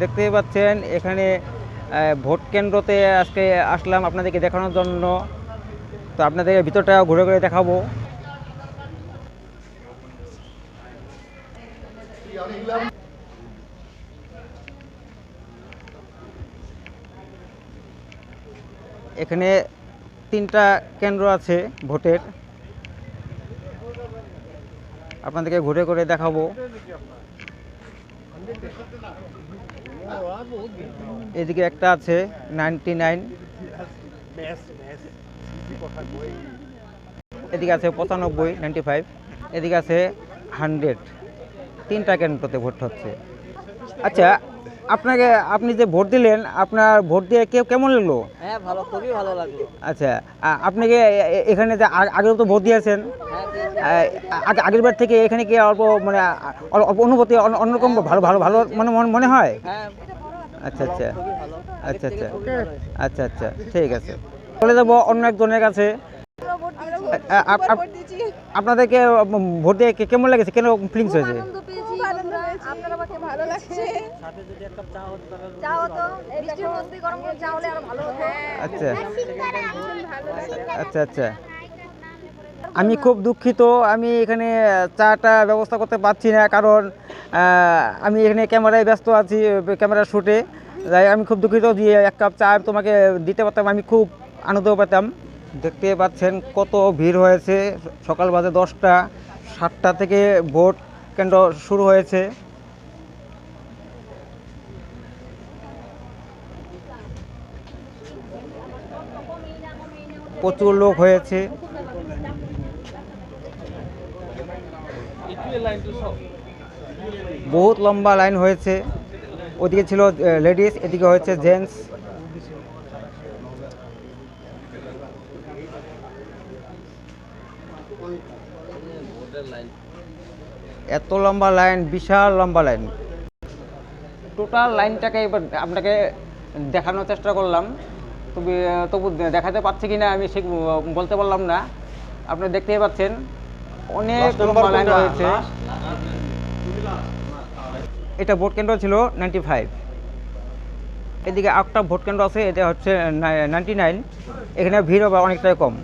দেখতেই পাচ্ছেন এখানে ভোট কেন্দ্রতে আজকে আসলাম আপনাদেরকে দেখানোর জন্য। তো আপনাদের ভিতরটা ঘুরে ঘুরে দেখাবো। এখানে 3টা কেন্দ্র আছে ভোটের, আপনাদেরকে ঘুরে ঘুরে দেখাবো। এদিকে একটা আছে 99, এদিকে আছে 95, 95, এদিকে আছে 100। 3টা কেন্দ্রতে ভোট হচ্ছে। আচ্ছা, আপনি যে ভোট দিলেন, আপনার ভোট দিয়ে কেমন লাগলো? হ্যাঁ, ভালো, খুবই ভালো লাগলো। আচ্ছা, আপনাকে এখানে যে আগেও তো ভোট দিয়েছেন, আগের বার থেকে এখানে কি অল্প মানে অল্প অনুভূতি অন্যরকম ভালো ভালো ভালো মানে মনে হয়? হ্যাঁ, আচ্ছা আচ্ছা খুবই ভালো। আচ্ছা আচ্ছা আচ্ছা আচ্ছা, ঠিক আছে। চলে যাবো অন্য একজনের কাছে। আপনাদেরকে ভোট দিয়ে কেমন লেগেছে, কেন ফিলিংস হয়েছে? ভালো লাগছে। আচ্ছা আচ্ছা আচ্ছা, আমি খুব দুঃখিত, আমি এখানে চাটা ব্যবস্থা করতে পারছি না, কারণ আমি এখানে ক্যামেরায় ব্যস্ত আছি, ক্যামেরার শ্যুটে। তাই আমি খুব দুঃখিত, যে 1 কাপ চা তোমাকে দিতে পারতাম, আমি খুব আনন্দ পেতাম। দেখতে পাচ্ছেন কত ভিড় হয়েছে। সকাল বাজে 10টা, 7টা থেকে ভোট কেন্দ্র শুরু হয়েছে। প্রচুর লোক হয়েছে। বহুত লম্বা লাইন হয়েছে। ওদিকে ছিল লেডিস, এদিকে হয়েছে জেন্টস। এত লম্বা লাইন, বিশাল লম্বা লাইন। টোটাল লাইনটাকে এবার আপনাকে দেখানোর চেষ্টা করলাম, তবু দেখাতে পারছি কিনা আমি সে বলতে পারলাম না। আপনি দেখতেই পাচ্ছেন অনেক লম্বা লাইন হয়েছে। এটা ভোট কেন্দ্র ছিল 95। এদিকে একটা ভোট কেন্দ্র আছে, এটা হচ্ছে 99। এখানে ভিড় হবে অনেকটাই কম।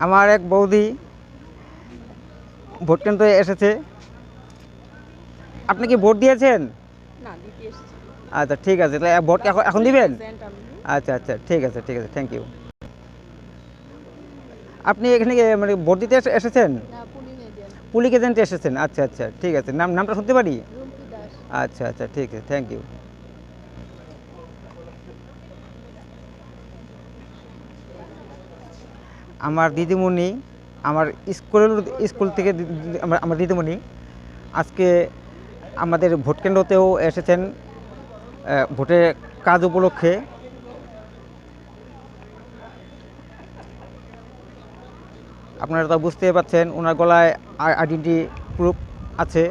আমার এক বৌদি ভোট কেন্দ্রে এসেছে। আপনি কি ভোট দিয়েছেন? আচ্ছা, ঠিক আছে, তাহলে ভোট এখন দিবেন? আচ্ছা আচ্ছা, ঠিক আছে ঠিক আছে, থ্যাংক ইউ। আপনি এখানে মানে ভোট দিতে এসেছেন? পুলিং এজেন্টে এসেছেন? আচ্ছা আচ্ছা, ঠিক আছে। নামটা শুনতে পারি? আচ্ছা আচ্ছা, ঠিক আছে, থ্যাংক ইউ। আমার দিদিমণি, আমার স্কুল থেকে আমার দিদিমণি আজকে আমাদের ভোট কেন্দ্রতেও এসেছেন ভোটের কাজ উপলক্ষে। আপনারা তা বুঝতে পারছেন, ওনার গলায় আইডেন্টি প্রুফ আছে।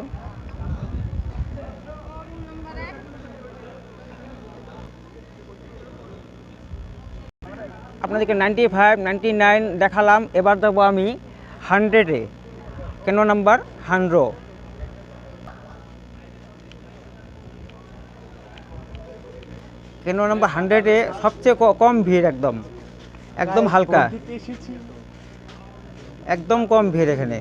আপনাদেরকে 95, 99 দেখালাম, এবার দেবো আমি 100-এ, কেন্দ্র নাম্বার 100। কেন্দ্র নাম্বার 100-এ সবচেয়ে কম ভিড়, একদম একদম হালকা, একদম কম ভিড় এখানে।